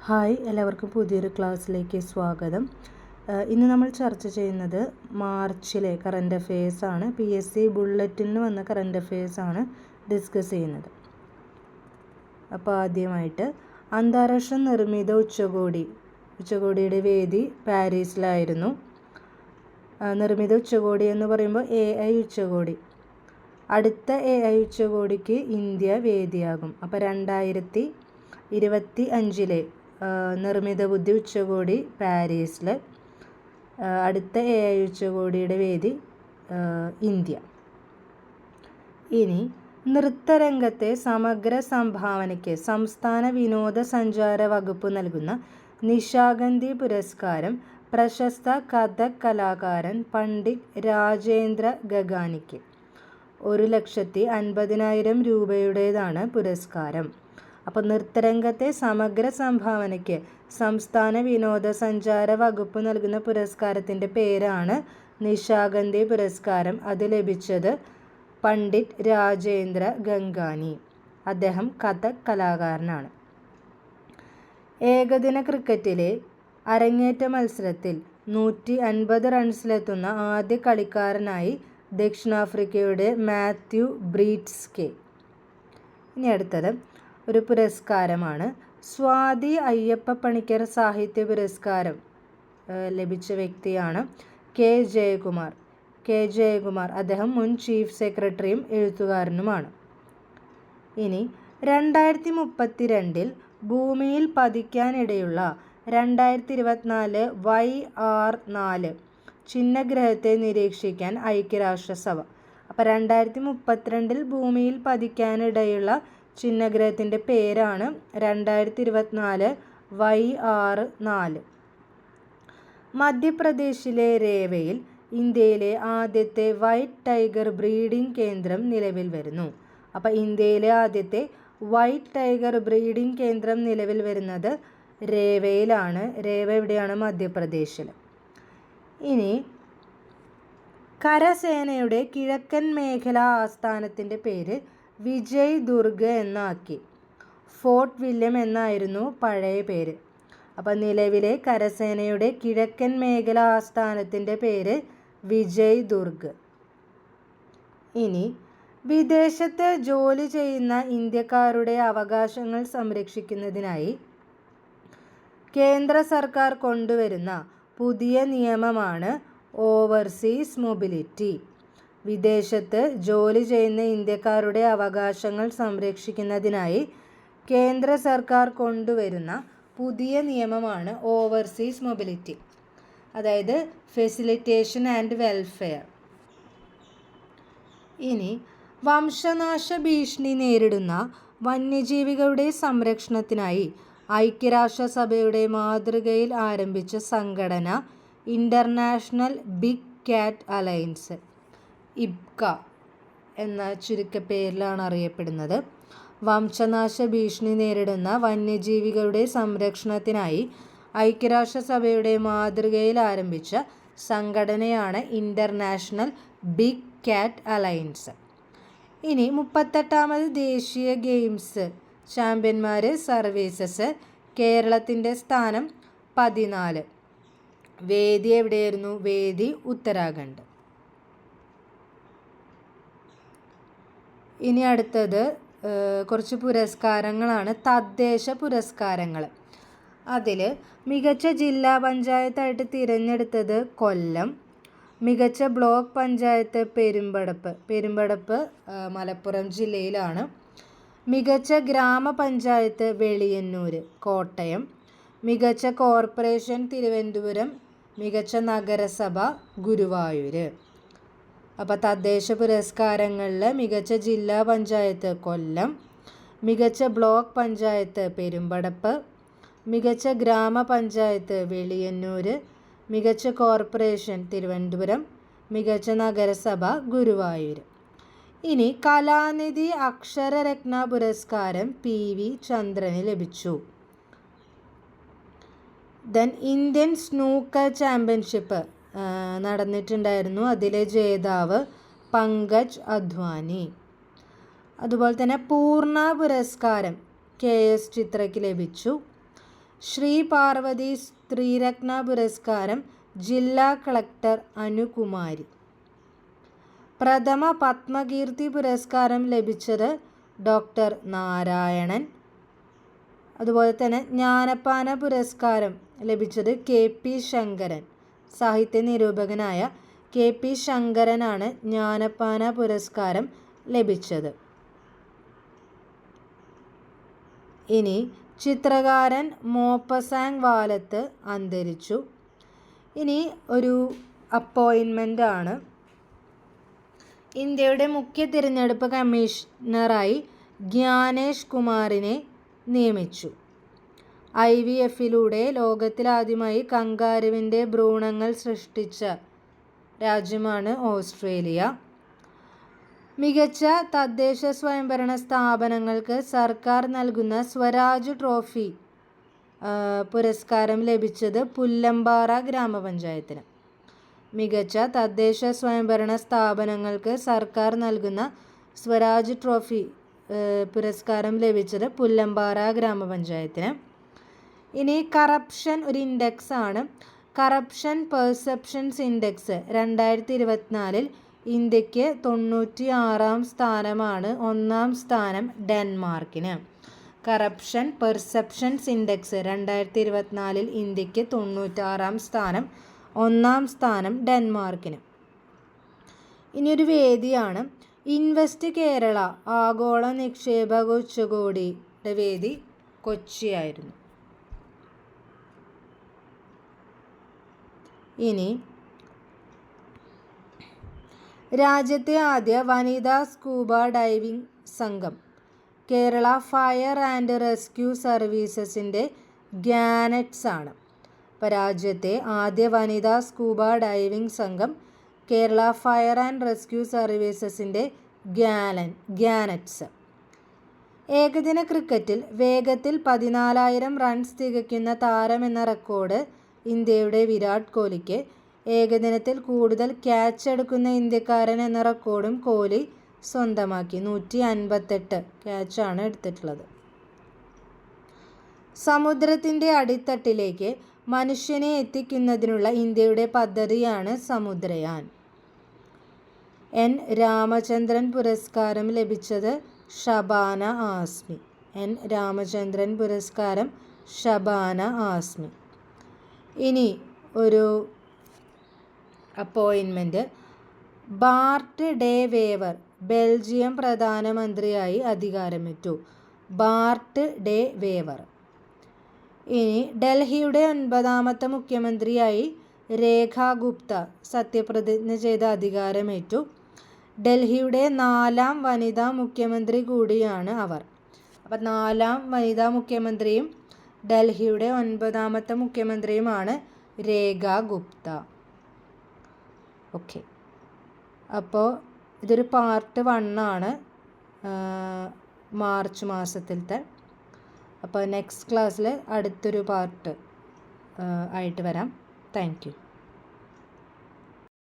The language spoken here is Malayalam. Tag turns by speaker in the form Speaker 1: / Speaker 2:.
Speaker 1: ഹായ്, എല്ലാവർക്കും പുതിയൊരു ക്ലാസ്സിലേക്ക് സ്വാഗതം. ഇന്ന് നമ്മൾ ചർച്ച ചെയ്യുന്നത് മാർച്ചിലെ കറണ്ട് അഫെയേഴ്സാണ്. PSC ബുള്ളറ്റിന് വന്ന കറണ്ട് അഫെയേഴ്സാണ് ഡിസ്കസ് ചെയ്യുന്നത്. അപ്പോൾ ആദ്യമായിട്ട് അന്താരാഷ്ട്ര നിർമ്മിത ഉച്ചകോടിയുടെ വേദി പാരീസിലായിരുന്നു. നിർമ്മിത ഉച്ചകോടി എന്ന് പറയുമ്പോൾ AI ഉച്ചകോടി. അടുത്ത AI ഉച്ചകോടിക്ക് ഇന്ത്യ വേദിയാകും. അപ്പോൾ 2025 നിർമ്മിത ബുദ്ധി ഉച്ചകോടി പാരീസിൽ, അടുത്ത AI ഉച്ചകോടിയുടെ വേദി ഇന്ത്യ. ഇനി നൃത്തരംഗത്തെ സമഗ്ര സംഭാവനയ്ക്ക് സംസ്ഥാന വിനോദസഞ്ചാര വകുപ്പ് നൽകുന്ന നിശാഗന്ധി പുരസ്കാരം പ്രശസ്ത കഥക് കലാകാരൻ പണ്ഡിറ്റ് രാജേന്ദ്ര ഗഗാനിക്ക് 1,50,000 രൂപയുടേതാണ് പുരസ്കാരം. അപ്പോൾ നൃത്തരംഗത്തെ സമഗ്ര സംഭാവനയ്ക്ക് സംസ്ഥാന വിനോദസഞ്ചാര വകുപ്പ് നൽകുന്ന പുരസ്കാരത്തിൻ്റെ പേരാണ് നിശാഗന്ധി പുരസ്കാരം. അത് ലഭിച്ചത് പണ്ഡിറ്റ് രാജേന്ദ്ര ഗംഗാനി. അദ്ദേഹം കഥക് കലാകാരനാണ്. ഏകദിന ക്രിക്കറ്റിലെ അരങ്ങേറ്റ മത്സരത്തിൽ 150 റൺസിലെത്തുന്ന ആദ്യ കളിക്കാരനായി ദക്ഷിണാഫ്രിക്കയുടെ മാത്യു ബ്രീറ്റ്സ്കെ. ഇനി അടുത്തത് ഒരു പുരസ്കാരമാണ്. സ്വാതി അയ്യപ്പ പണിക്കർ സാഹിത്യ പുരസ്കാരം ലഭിച്ച വ്യക്തിയാണ് കെ ജയകുമാർ. അദ്ദേഹം മുൻ ചീഫ് സെക്രട്ടറിയും എഴുത്തുകാരനുമാണ്. ഇനി 2032 ഭൂമിയിൽ പതിക്കാനിടയുള്ള 2024 YR4 ചിഹ്നഗ്രഹത്തെ നിരീക്ഷിക്കാൻ ഐക്യരാഷ്ട്രസഭ. അപ്പോൾ 2032 ഭൂമിയിൽ പതിക്കാനിടയുള്ള ചിഹ്നഗ്രഹത്തിൻ്റെ പേരാണ് 2024 YR4. മധ്യപ്രദേശിലെ രേവയിൽ ഇന്ത്യയിലെ ആദ്യത്തെ വൈറ്റ് ടൈഗർ ബ്രീഡിംഗ് കേന്ദ്രം നിലവിൽ വരുന്നു. അപ്പോൾ ഇന്ത്യയിലെ ആദ്യത്തെ വൈറ്റ് ടൈഗർ ബ്രീഡിംഗ് കേന്ദ്രം നിലവിൽ വരുന്നത് രേവയിലാണ്. രേവ എവിടെയാണ്? മധ്യപ്രദേശിൽ. ഇനി കരസേനയുടെ കിഴക്കൻ മേഖലാ ആസ്ഥാനത്തിൻ്റെ പേര് വിജയ് ദുർഗ് എന്നാക്കി. ഫോർട്ട് വില്യം എന്നായിരുന്നു പഴയ പേര്. അപ്പോൾ നിലവിലെ കരസേനയുടെ കിഴക്കൻ മേഖലാ ആസ്ഥാനത്തിൻ്റെ പേര് വിജയ് ദുർഗ്. ഇനി വിദേശത്ത് ജോലി ചെയ്യുന്ന ഇന്ത്യക്കാരുടെ അവകാശങ്ങൾ സംരക്ഷിക്കുന്നതിനായി കേന്ദ്ര സർക്കാർ കൊണ്ടുവരുന്ന പുതിയ നിയമമാണ് ഓവർസീസ് മൊബിലിറ്റി. വിദേശത്ത് ജോലി ചെയ്യുന്ന ഇന്ത്യക്കാരുടെ അവകാശങ്ങൾ സംരക്ഷിക്കുന്നതിനായി കേന്ദ്ര സർക്കാർ കൊണ്ടുവരുന്ന പുതിയ നിയമമാണ് ഓവർസീസ് മൊബിലിറ്റി, അതായത് ഫെസിലിറ്റേഷൻ ആൻഡ് വെൽഫെയർ. ഇനി വംശനാശ ഭീഷണി നേരിടുന്ന വന്യജീവികളുടെ സംരക്ഷണത്തിനായി ഐക്യരാഷ്ട്രസഭയുടെ മാതൃകയിൽ ആരംഭിച്ച സംഘടന ഇൻ്റർനാഷണൽ ബിഗ് കാറ്റ് അലയൻസ്, IBCA എന്ന ചുരുക്കപ്പേരിലാണ് അറിയപ്പെടുന്നത്. വംശനാശ ഭീഷണി നേരിടുന്ന വന്യജീവികളുടെ സംരക്ഷണത്തിനായി ഐക്യരാഷ്ട്രസഭയുടെ മാതൃകയിൽ ആരംഭിച്ച സംഘടനയാണ് ഇൻ്റർനാഷണൽ ബിഗ് കാറ്റ് അലയൻസ്. ഇനി 38ാമത് ദേശീയ ഗെയിംസ് ചാമ്പ്യന്മാർ സർവീസസ്. കേരളത്തിൻ്റെ സ്ഥാനം 14. വേദി എവിടെയായിരുന്നു? വേദി ഉത്തരാഖണ്ഡ്. ഇനി അടുത്തത് കുറച്ച് പുരസ്കാരങ്ങളാണ്, തദ്ദേശ പുരസ്കാരങ്ങൾ. അതിൽ മികച്ച ജില്ലാ പഞ്ചായത്തായിട്ട് തിരഞ്ഞെടുത്തത് കൊല്ലം, മികച്ച ബ്ലോക്ക് പഞ്ചായത്ത് പെരുമ്പടപ്പ് മലപ്പുറം ജില്ലയിലാണ്, മികച്ച ഗ്രാമപഞ്ചായത്ത് വെളിയന്നൂർ കോട്ടയം, മികച്ച കോർപ്പറേഷൻ തിരുവനന്തപുരം, മികച്ച നഗരസഭ ഗുരുവായൂർ. അപ്പോൾ തദ്ദേശ പുരസ്കാരങ്ങളിൽ മികച്ച ജില്ലാ പഞ്ചായത്ത് കൊല്ലം, മികച്ച ബ്ലോക്ക് പഞ്ചായത്ത് പെരുമ്പടപ്പ്, മികച്ച ഗ്രാമപഞ്ചായത്ത് വെളിയന്നൂർ, മികച്ച കോർപ്പറേഷൻ തിരുവനന്തപുരം, മികച്ച നഗരസഭ ഗുരുവായൂർ. ഇനി കലാനിധി അക്ഷരരത്ന പുരസ്കാരം PV ചന്ദ്രന് ലഭിച്ചു. ഇന്ത്യൻ സ്നൂക്കർ ചാമ്പ്യൻഷിപ്പ് നടന്നിട്ടുണ്ടായിരുന്നു. അതിലെ ജേതാവ് പങ്കജ് അദ്വാനി. അതുപോലെ തന്നെ പൂർണ്ണ പുരസ്കാരം KS ചിത്രയ്ക്ക് ലഭിച്ചു. ശ്രീ പാർവതി സ്ത്രീരത്ന പുരസ്കാരം ജില്ലാ കളക്ടർ അനുകുമാരി. പ്രഥമ പത്മകീർത്തി പുരസ്കാരം ലഭിച്ചത് ഡോക്ടർ നാരായണൻ. അതുപോലെ തന്നെ ജ്ഞാനപ്പാന പുരസ്കാരം ലഭിച്ചത് KP ശങ്കരൻ. സാഹിത്യ നിരൂപകനായ KP ശങ്കരനാണ് ജ്ഞാനപ്പാന പുരസ്കാരം ലഭിച്ചത്. ഇനി ചിത്രകാരൻ മോപ്പസാങ് വാലത്ത് അന്തരിച്ചു. ഇനി ഒരു അപ്പോയിൻമെൻ്റ് ആണ്. ഇന്ത്യയുടെ മുഖ്യ തിരഞ്ഞെടുപ്പ് കമ്മീഷണറായി ജ്ഞാനേഷ് കുമാറിനെ നിയമിച്ചു. IVFലൂടെ ലോകത്തിലാദ്യമായി കങ്കാരുവിൻ്റെ ഭ്രൂണങ്ങൾ സൃഷ്ടിച്ച രാജ്യമാണ് ഓസ്ട്രേലിയ. മികച്ച തദ്ദേശ സ്വയംഭരണ സ്ഥാപനങ്ങൾക്ക് സർക്കാർ നൽകുന്ന സ്വരാജ് ട്രോഫി പുരസ്കാരം ലഭിച്ചത് പുല്ലമ്പാറ ഗ്രാമപഞ്ചായത്തിന്. മികച്ച തദ്ദേശ സ്വയംഭരണ സ്ഥാപനങ്ങൾക്ക് സർക്കാർ നൽകുന്ന സ്വരാജ് ട്രോഫി പുരസ്കാരം ലഭിച്ചത് പുല്ലമ്പാറ ഗ്രാമപഞ്ചായത്തിന്. ഇനി കറപ്ഷൻ ഒരു ഇൻഡെക്സ് ആണ്. കറപ്ഷൻ പെർസെപ്ഷൻസ് ഇൻഡെക്സ് 2024 ഇന്ത്യക്ക് 96-ാം സ്ഥാനമാണ്. 1-ാം സ്ഥാനം ഡെൻമാർക്കിന്. കറപ്ഷൻ പെർസെപ്ഷൻസ് ഇൻഡെക്സ് 2024 ഇന്ത്യക്ക് 96-ാം സ്ഥാനം, 1-ാം സ്ഥാനം ഡെൻമാർക്കിന്. ഇനിയൊരു വേദിയാണ് ഇൻവെസ്റ്റ് കേരള ആഗോള നിക്ഷേപ ഉച്ചകോടിയുടെ വേദി കൊച്ചിയായിരുന്നു. ഇനി രാജ്യത്തെ ആദ്യ വനിതാ സ്കൂബ ഡൈവിംഗ് സംഘം കേരള ഫയർ ആൻഡ് റെസ്ക്യൂ സർവീസസിൻ്റെ ഗ്യാനറ്റ്സ് ആണ്. അപ്പോൾ രാജ്യത്തെ ആദ്യ വനിതാ സ്കൂബ ഡൈവിംഗ് സംഘം കേരള ഫയർ ആൻഡ് റെസ്ക്യൂ സർവീസസിൻ്റെ ഗ്യാനറ്റ്സ്. ഏകദിന ക്രിക്കറ്റിൽ വേഗത്തിൽ 14,000 റൺസ് തികയ്ക്കുന്ന താരമെന്ന റെക്കോർഡ് ഇന്ത്യയുടെ വിരാട് കോഹ്ലിക്ക്. ഏകദിനത്തിൽ കൂടുതൽ ക്യാച്ച് എടുക്കുന്ന ഇന്ത്യക്കാരൻ എന്ന റെക്കോർഡും കോഹ്ലി സ്വന്തമാക്കി. 158 ക്യാച്ചാണ് എടുത്തിട്ടുള്ളത്. സമുദ്രത്തിൻ്റെ അടിത്തട്ടിലേക്ക് മനുഷ്യനെ എത്തിക്കുന്നതിനുള്ള ഇന്ത്യയുടെ പദ്ധതിയാണ് സമുദ്രയാൻ. N രാമചന്ദ്രൻ പുരസ്കാരം ലഭിച്ചത് ഷബാന ആസ്മി. N രാമചന്ദ്രൻ പുരസ്കാരം ഷബാന ആസ്മി. ഇനി ഒരു appointment. Bart day waiver Belgium പ്രധാനമന്ത്രിയായി അധികാരമേറ്റു. Bart day waiver. ഇനി ഡൽഹിയുടെ 9ാമത്തെ മുഖ്യമന്ത്രിയായി രേഖ ഗുപ്ത സത്യപ്രതിജ്ഞ ചെയ്ത് അധികാരമേറ്റു. ഡൽഹിയുടെ 4ാം വനിതാ മുഖ്യമന്ത്രി കൂടിയാണ് അവർ. അപ്പം 4ാം വനിതാ മുഖ്യമന്ത്രിയും ഡൽഹിയുടെ 9ാമത്തെ മുഖ്യമന്ത്രിയുമാണ് രേഖ ഗുപ്ത. ഓക്കെ, അപ്പോൾ ഇതൊരു പാർട്ട് 1 ആണ്, മാർച്ച് മാസത്തിലത്തെ. അപ്പോൾ നെക്സ്റ്റ് ക്ലാസ്സിൽ അടുത്തൊരു പാർട്ട് ആയിട്ട് വരാം. Thank you.